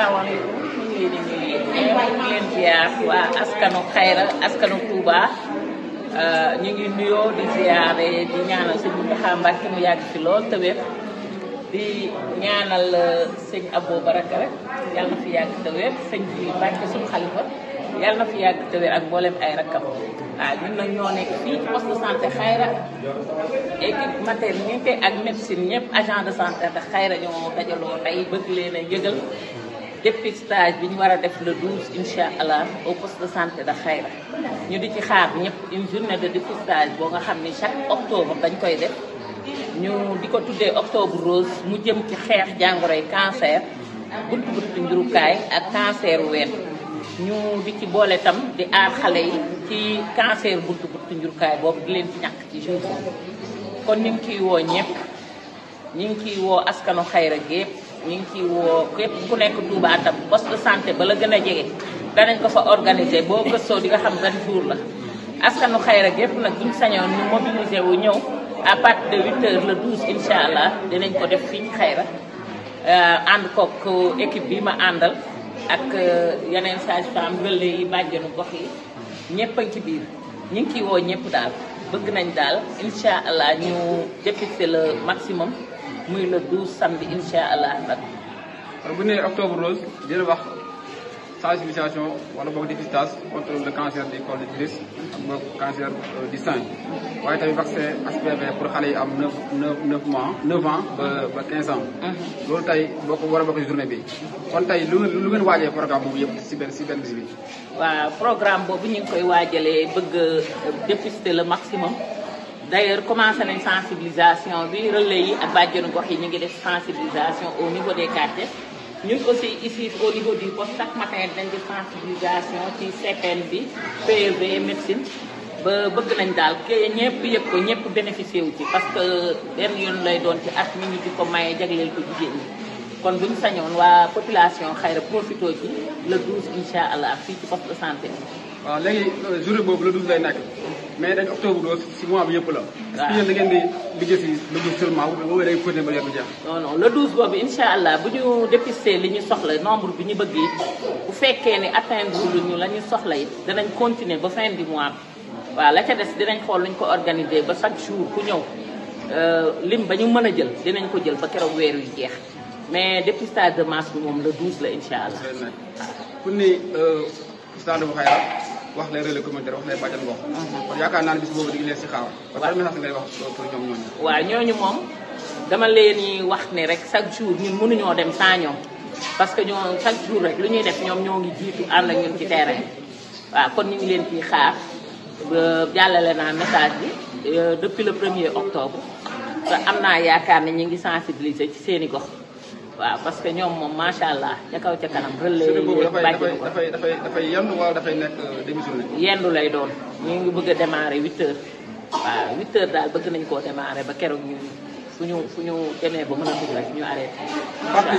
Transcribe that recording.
asalaamaaleykum ñu ngi leen di nuyu ñu leen ziar waa askanu Xayra askanu Touba ñu ngi nuyoo di ziare di ñaanal sëñ Mountakha Mbacké mu yàgg fi lool te wér di ñaanal sëñ Abo Baraka rek yàlla na fi yàgg te wér sëñ bi Mbacké suñu xalifa yàlla na fi yàgg te wér ak mboolem ay rakkam waaw ñun nag ñoo nekk fii ci poste de santé Xayra équipe maternité ak médecine ñëpp agent de santé de Xayra ñoo dajaloo tey bëgg leen a yëgal dépistage bi ñu war a def le 12 incha allah au poste de santé de Xayra ñu di ci xaar ñëpp une journée de dépistage boo nga xam ni chaque octobre dañ koy def ñu di ko tuddee octobre rose mu jëm ci xeex jàngoroy cancer buntu njurukaay ak cancer ween ñu di ci boole tam di aar xale yi ci cancer buntu njurukaay boobu di leen ci ñàkk ci jour kon ñu ngi ciy woo ñëpp ñu ngi ciy woo askanu Xayra gépp ñu ngi ciy woo képp ku nekk Touba tam poste de santé ba la gën a jege danañ ko fa organiser boo gëstoo di nga xam ban jour la askanu Xayra gépp nag buñ sañoon ñu mobiliser wu ñëw à partir de 8h le 12 incha allah dinañ ko def fii ci Xayra ànd kook équipe bi ma àndal ak yeneen sage-femme relais yi bàjjenu gox yi ñëpp a ngi ci biir ñu ngi ciy woo ñëpp daal bëgg nañ daal incha allah ñu dépister le maximum muy le 12 samedi incha allah nag. bu nee octobre rose dina wax sensibilisation wala boog dépistage contre le cancer du col de l'utérus ak boog cancer du sein waaye tamit vaccin HPV pour xale yi am 9 ans ba 15 ans. loolu tey boo ko war a bokk ci journée bi kon tey lu ngeen waajee programme boobu yëpp si benn bis bi. waaw programme boobu ñu ngi koy waajalee bëgg dépister le maximum. d'ailleurs commencé nañ sensibilisation bi relais yi ak bàjjenu gox yi ñu ngi def sensibilisation au niveau des quartiers ñun aussi ici au niveau du poste chaque matin dañ def sensibilisation ci CPN bi PEV médecine ba bëgg nañ daal ke ñëpp yëg ko ñëpp bénéficié wu ci parce que benn yoon lay doon ci at mi ñu di ko maye jagleel ko jigéen ñi kon buñ sañoon waa population Xayra profité ci le 12 incha allah fii ci poste de santé bi. waaw léegi journée boobu le 12 lay nekk mais dañ octobre rose si mois bi yëpp la. waaw est-ce que yéen da ngeen di liggéey si le 12 seulement wala day continuer ba léegi du jeex. non non le 12 boobu incha allah bu ñu dépister li ñu soxla nombre bi ñu bëgg it bu fekkee ni atteindre lu ñu la ñu soxla it danañ continuer ba fin du mois bi waaw la ca des dinañ xool luñ ko organiser ba chaque jour ku ñëw lim ba ñu mën a jël dinañ ko jël ba keroog weer yu jeex mais dépistage de masse bi moom le 12 la incha allah. pour ni stade bu Xayra wax les relais communautaires wax les bàjjan ngox. kon yaakaar naa ne bis boobu di ngi leen si xaar. waaw message ngay wax pour ñoom ñooñu. waaw ñooñu moom dama leen di wax ne rek chaque jour ñun mënuñoo dem sans ñoom parce que ñoo chaque jour rek lu ñuy def ñoom ñoo ngi jiitu ànd ak ñun ci terrain waaw kon ñu ngi leen ciy xaar jàllale naa message bi depuis le 1er octobre te am naa yaakaar ne ñu ngi sensibiliser ci seeni gox. waaw parce que ñoom moom macha allah ca kaw ca kanam relais yi dafay yendu wala dafay nekk démissionné. yendu lay doon ñu ngi bëgg a démarrer 8h waaw 8h daal bëgg nañ koo démarrer ba keroog ñu fu ñu demee ba mën a dugg rek ñu arrêté.